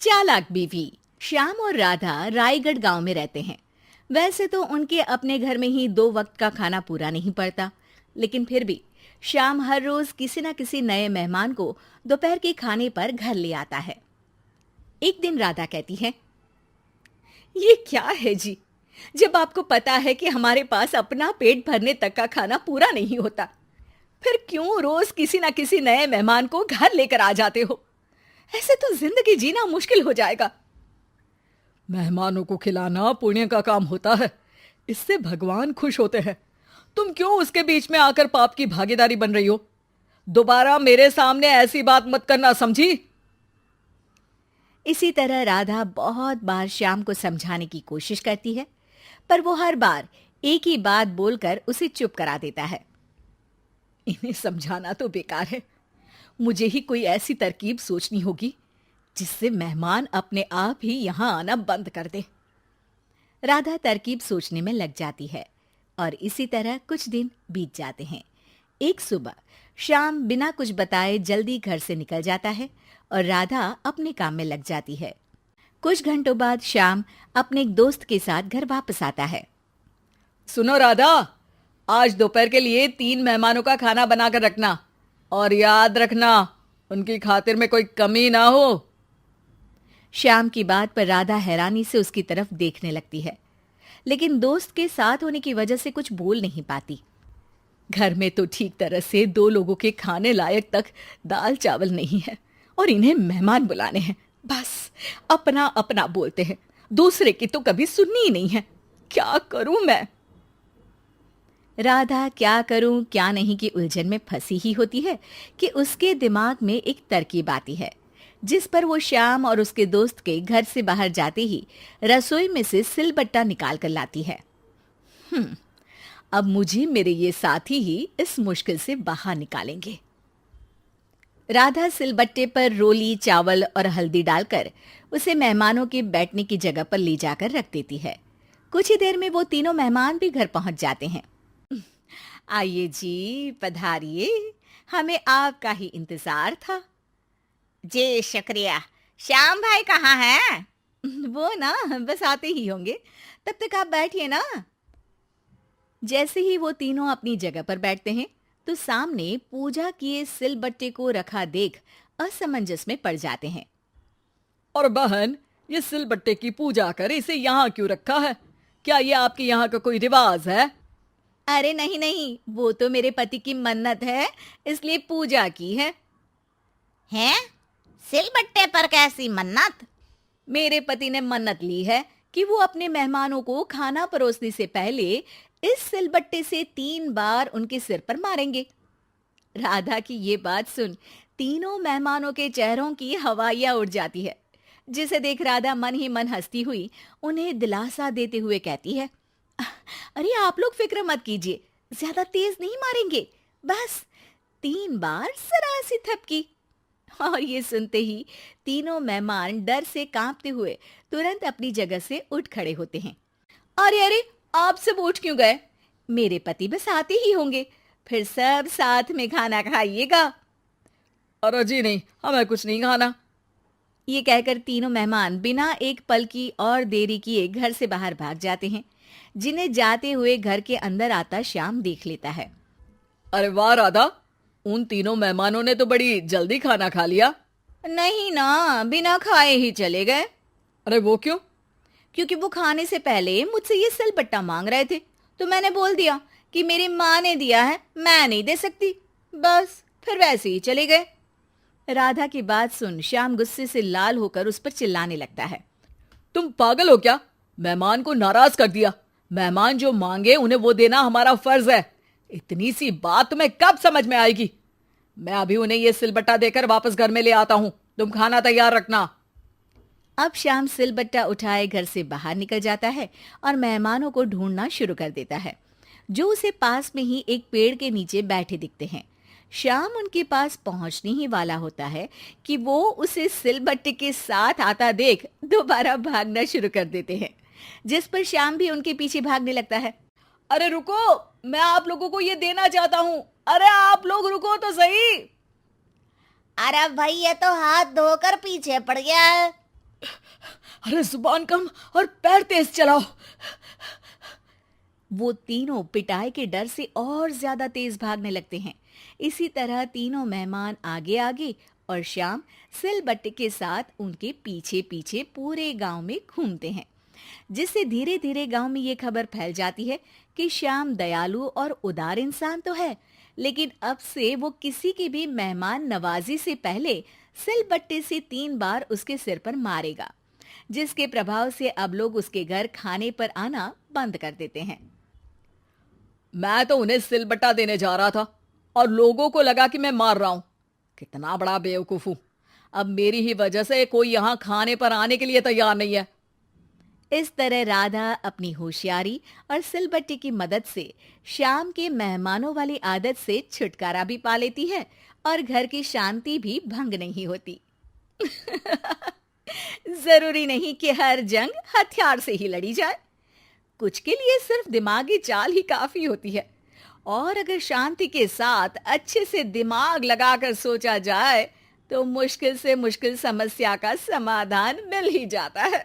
चालाक बीवी। श्याम और राधा रायगढ़ गांव में रहते हैं। वैसे तो उनके अपने घर में ही 2 वक्त का खाना पूरा नहीं पड़ता, लेकिन फिर भी श्याम हर रोज किसी न किसी नए मेहमान को दोपहर के खाने पर घर ले आता है। एक दिन राधा कहती है, ये क्या है जी, जब आपको पता है कि हमारे पास अपना पेट भरने तक का खाना पूरा नहीं होता, फिर क्यों रोज किसी न किसी नए मेहमान को घर लेकर आ जाते हो? ऐसे तो जिंदगी जीना मुश्किल हो जाएगा। मेहमानों को खिलाना पुण्य का काम होता है, इससे भगवान खुश होते हैं। तुम क्यों उसके बीच में आकर पाप की भागीदारी बन रही हो? दोबारा मेरे सामने ऐसी बात मत करना, समझी? इसी तरह राधा बहुत बार श्याम को समझाने की कोशिश करती है, पर वो हर बार एक ही बात बोलकर उसे चुप करा देता है। इन्हें समझाना तो बेकार है। मुझे ही कोई ऐसी तरकीब सोचनी होगी जिससे मेहमान अपने आप ही यहां आना बंद कर दे। राधा तरकीब सोचने में लग जाती है और इसी तरह कुछ दिन बीत जाते हैं। एक सुबह श्याम बिना कुछ बताए जल्दी घर से निकल जाता है और राधा अपने काम में लग जाती है। कुछ घंटों बाद श्याम अपने एक दोस्त के साथ घर वापस आता है। सुनो राधा, आज दोपहर के लिए 3 मेहमानों का खाना बनाकर रखना, और याद रखना उनकी खातिर में कोई कमी ना हो। श्याम की बात पर राधा हैरानी से उसकी तरफ देखने लगती है, लेकिन दोस्त के साथ होने की वजह से कुछ बोल नहीं पाती। घर में तो ठीक तरह से 2 लोगों के खाने लायक तक दाल चावल नहीं है, और इन्हें मेहमान बुलाने हैं। बस अपना अपना बोलते हैं, दूसरे की तो कभी सुननी ही नहीं है। क्या करूं मैं? राधा क्या करूं क्या नहीं की उलझन में फंसी ही होती है कि उसके दिमाग में एक तरकीब आती है, जिस पर वो श्याम और उसके दोस्त के घर से बाहर जाते ही रसोई में से सिलबट्टा निकाल कर लाती है। अब मुझे मेरे ये साथी ही इस मुश्किल से बाहर निकालेंगे। राधा सिलबट्टे पर रोली, चावल और हल्दी डालकर उसे मेहमानों के बैठने की जगह पर ले जाकर रख देती है। कुछ ही देर में वो तीनों मेहमान भी घर पहुंच जाते हैं। आइए जी, पधारिए, हमें आपका ही इंतजार था। जी शुक्रिया। श्याम भाई कहाँ हैं? वो ना बस आते ही होंगे, तब तक आप बैठिए ना। जैसे ही वो तीनों अपनी जगह पर बैठते हैं तो सामने पूजा किए सिलबट्टे को रखा देख असमंजस में पड़ जाते हैं। और बहन, ये सिलबट्टे की पूजा कर इसे यहाँ क्यों रखा है? क्या ये आपके यहाँ का कोई रिवाज है? अरे नहीं नहीं, वो तो मेरे पति की मन्नत है, इसलिए पूजा की है। हैं? सिलबट्टे पर कैसी मन्नत? मेरे पति ने मन्नत ली है कि वो अपने मेहमानों को खाना परोसने से पहले इस सिलबट्टे से 3 बार उनके सिर पर मारेंगे। राधा की ये बात सुन तीनों मेहमानों के चेहरों की हवाइयां उड़ जाती है, जिसे देख राधा मन ही मन हंसती हुई उन्हें दिलासा देते हुए कहती है, अरे आप लोग फिक्र मत कीजिए, ज्यादा तेज नहीं मारेंगे, बस 3 बार जरा सी थपकी। और ये सुनते ही तीनों मेहमान डर से कांपते हुए तुरंत अपनी जगह से उठ खड़े होते हैं। अरे अरे, आप सब उठ क्यों गए? मेरे पति बस आते ही होंगे, फिर सब साथ में खाना खाइएगा। अरे जी नहीं, हमें कुछ नहीं खाना। ये कहकर तीनों मेहमान बिना एक पल की और देरी किए घर से बाहर भाग जाते हैं, जिन्हें जाते हुए घर के अंदर आता श्याम देख लेता है। अरे वाह राधा, उन तीनों मेहमानों ने तो बड़ी जल्दी खाना खा लिया। नहीं ना, बिना खाए ही चले गए। अरे वो क्यों? क्योंकि वो खाने से पहले मुझसे ये सिलबट्टा मांग रहे थे, तो मैंने बोल दिया कि मेरी माँ ने दिया है, मैं नहीं दे सकती। बस फिर वैसे ही चले गए। राधा की बात सुन श्याम गुस्से से लाल होकर उस पर चिल्लाने लगता है। तुम पागल हो क्या? मेहमान को नाराज कर दिया। मेहमान जो मांगे उन्हें वो देना हमारा फर्ज है। इतनी सी बात तुम्हें कब समझ में आएगी? मैं अभी उन्हें ये सिलबट्टा देकर वापस घर में ले आता हूं, तुम खाना तैयार रखना। अब श्याम सिलबट्टा उठाए घर से बाहर निकल जाता है और मेहमानों को ढूंढना शुरू कर देता है, जो उसे पास में ही एक पेड़ के नीचे बैठे दिखते हैं। श्याम उनके पास पहुंचने ही वाला होता है कि वो उसे सिलबट्टे के साथ आता देख दोबारा भागना शुरू कर देते हैं, जिस पर श्याम भी उनके पीछे भागने लगता है। अरे रुको, मैं आप लोगों को ये देना चाहता हूं। अरे आप लोग रुको तो सही। अरे भाई, ये तो हाथ धोकर पीछे पड़ गया है। अरे जुबान कम और पैर तेज चलाओ। वो तीनों पिटाई के डर से और ज्यादा तेज भागने लगते हैं। इसी तरह तीनों मेहमान आगे आगे और श्याम सिलबट्टे के साथ उनके पीछे पीछे पूरे गांव में घूमते हैं, जिससे धीरे धीरे गांव में ये खबर फैल जाती है कि श्याम दयालु और उदार इंसान तो है, लेकिन अब से वो किसी की भी मेहमान नवाजी से पहले सिलबट्टे से 3 बार उसके सिर पर मारेगा, जिसके प्रभाव से अब लोग उसके घर खाने पर आना बंद कर देते हैं। मैं तो उन्हें सिलबट्टा देने जा रहा था और लोगों को लगा कि मैं मार रहा हूं। कितना बड़ा बेवकूफ हूं। अब मेरी ही वजह से कोई यहां खाने पर आने के लिए तैयार नहीं है। इस तरह राधा अपनी होशियारी और सिलबट्टे की मदद से श्याम के मेहमानों वाली आदत से छुटकारा भी पा लेती है और घर की शांति भी भंग नहीं होती। जरूरी नहीं कि हर जंग हथियार से ही लड़ी जाए। कुछ के लिए सिर्फ दिमागी चाल ही काफी होती है, और अगर शांति के साथ अच्छे से दिमाग लगाकर सोचा जाए तो मुश्किल से मुश्किल समस्या का समाधान मिल ही जाता है।